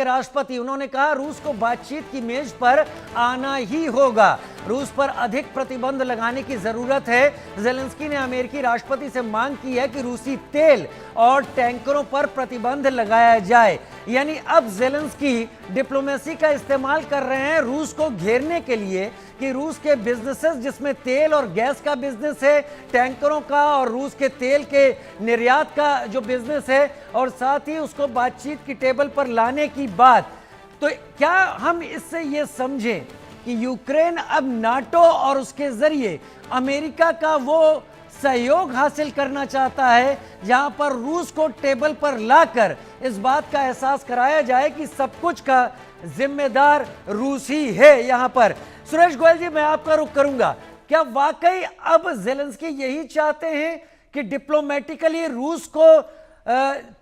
राष्ट्रपति, उन्होंने कहा रूस को बातचीत की मेज पर आना ही होगा। रूस पर अधिक प्रतिबंध लगाने की जरूरत है। ज़ेलेंस्की ने अमेरिकी राष्ट्रपति से मांग की है कि रूसी तेल और टैंकरों पर प्रतिबंध लगाया जाए। यानी अब ज़ेलेंस्की डिप्लोमेसी का इस्तेमाल कर रहे हैं रूस को घेरने के लिए कि रूस के बिजनेसेस, जिसमें तेल और गैस का बिजनेस है, टैंकरों का और रूस के तेल के निर्यात का जो बिजनेस है, और साथ ही उसको बातचीत की टेबल पर लाने की बात। तो क्या हम इससे ये समझें कि यूक्रेन अब नाटो और उसके जरिए अमेरिका का वो सहयोग हासिल करना चाहता है जहां पर रूस को टेबल पर लाकर इस बात का एहसास कराया जाए कि सब कुछ का जिम्मेदार रूस ही है। यहां पर सुरेश गोयल जी, मैं आपका रुख करूंगा। क्या वाकई अब ज़ेलेंस्की यही चाहते हैं कि डिप्लोमेटिकली रूस को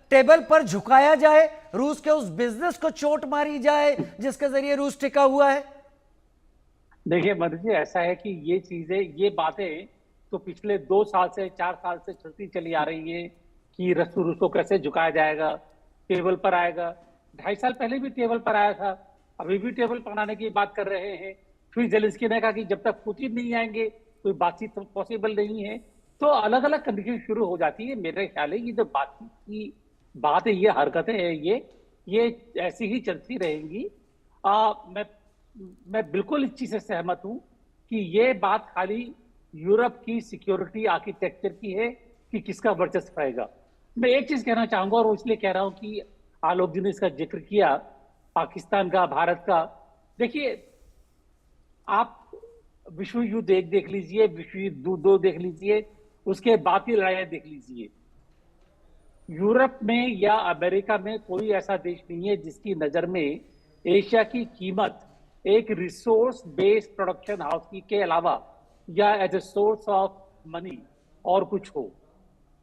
टेबल पर झुकाया जाए, रूस के उस बिजनेस को चोट मारी जाए जिसके जरिए रूस टिका हुआ है? देखिए मधु जी, ऐसा है कि ये चीजें, ये बातें तो पिछले 2 साल से 4 साल से चलती चली आ रही है कि रूस को कैसे झुकाया जाएगा, टेबल पर आएगा। 2.5 साल पहले भी टेबल पर आया था, अभी भी टेबल पर आने की बात कर रहे हैं। फिर ज़ेलेंस्की ने कहा कि जब तक पुतिन नहीं आएंगे कोई बातचीत तो पॉसिबल नहीं है। तो अलग अलग कंडीशन शुरू हो जाती है। मेरे ख्याल है ये जो बातचीत की बात है, ये हरकतें हैं, ये ऐसी ही चलती रहेंगी। मैं बिल्कुल इस चीज से सहमत हूं कि ये बात खाली यूरोप की सिक्योरिटी आर्किटेक्चर की है कि किसका वर्चस्व रहेगा। मैं एक चीज कहना चाहूंगा, और इसलिए कह रहा हूं कि आलोक जी ने इसका जिक्र किया, पाकिस्तान का, भारत का। देखिए, आप विश्व युद्ध 1 देख लीजिए, विश्व युद्ध 2 देख लीजिए, उसके बाद की लड़ाइयां देख लीजिए। यूरोप में या अमेरिका में कोई ऐसा देश नहीं है जिसकी नजर में एशिया की कीमत एक रिसोर्स बेस्ड प्रोडक्शन हाउस की के अलावा या as a source of money और कुछ हो।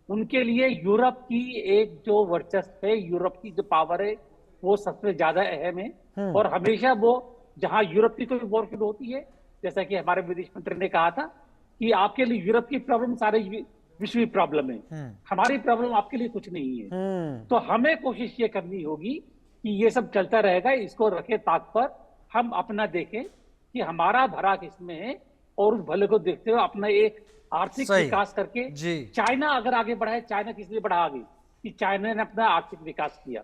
उनके लिए यूरोप की एक जो वर्चस्व है, यूरोप की जो पावर है, वो सबसे ज्यादा अहम है। और हमेशा वो, जहां यूरोप की कोई वॉर शुरू होती है, जैसा कि हमारे विदेश मंत्री ने कहा था कि आपके लिए यूरोप की प्रॉब्लम सारे विश्व की प्रॉब्लम है, हमारी प्रॉब्लम आपके लिए कुछ नहीं है। तो हमें कोशिश ये करनी होगी कि ये सब चलता रहेगा, इसको रखे ताक पर, हम अपना देखें कि हमारा भला किसमें है, और उस भले को देखते हुए अपना एक आर्थिक विकास करके। चाइना अगर आगे बढ़ा है, चाइना किस लिए बढ़ा आगे कि चाइना ने अपना आर्थिक विकास किया।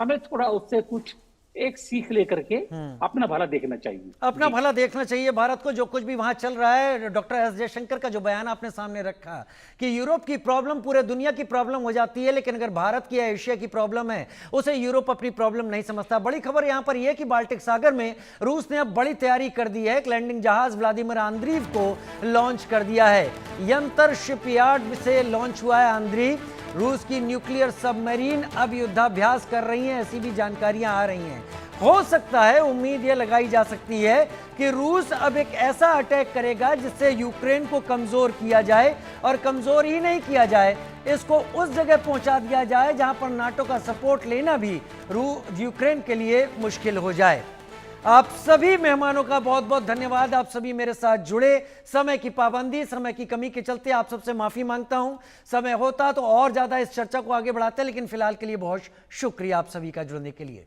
हमें थोड़ा उससे कुछ एक सीख लेकर के अपना भला देखना चाहिए, अपना भला देखना चाहिए भारत को। जो कुछ भी वहां चल रहा है, डॉक्टर एस जयशंकर का जो बयान आपने सामने रखा कि यूरोप की प्रॉब्लम पूरे दुनिया की प्रॉब्लम हो जाती है, लेकिन अगर भारत की या एशिया की प्रॉब्लम है, उसे यूरोप अपनी प्रॉब्लम नहीं समझता। बड़ी खबर यहां पर यह कि बाल्टिक सागर में रूस ने अब बड़ी तैयारी कर दी है। एक लैंडिंग जहाज व्लादिमीर आंद्रीव को लॉन्च कर दिया है। यंतर शिपयार्ड से लॉन्च हुआ है आंद्रीव। रूस की न्यूक्लियर सबमरीन अब युद्धाभ्यास कर रही हैं, ऐसी भी जानकारियां आ रही हैं। हो सकता है, उम्मीद यह लगाई जा सकती है कि रूस अब एक ऐसा अटैक करेगा जिससे यूक्रेन को कमजोर किया जाए, और कमजोर ही नहीं किया जाए, इसको उस जगह पहुंचा दिया जाए जहां पर नाटो का सपोर्ट लेना भी यूक्रेन के लिए मुश्किल हो जाए। आप सभी मेहमानों का बहुत बहुत धन्यवाद। आप सभी मेरे साथ जुड़े। समय की पाबंदी, समय की कमी के चलते आप सबसे माफी मांगता हूं। समय होता तो और ज्यादा इस चर्चा को आगे बढ़ाते, लेकिन फिलहाल के लिए बहुत शुक्रिया आप सभी का जुड़ने के लिए।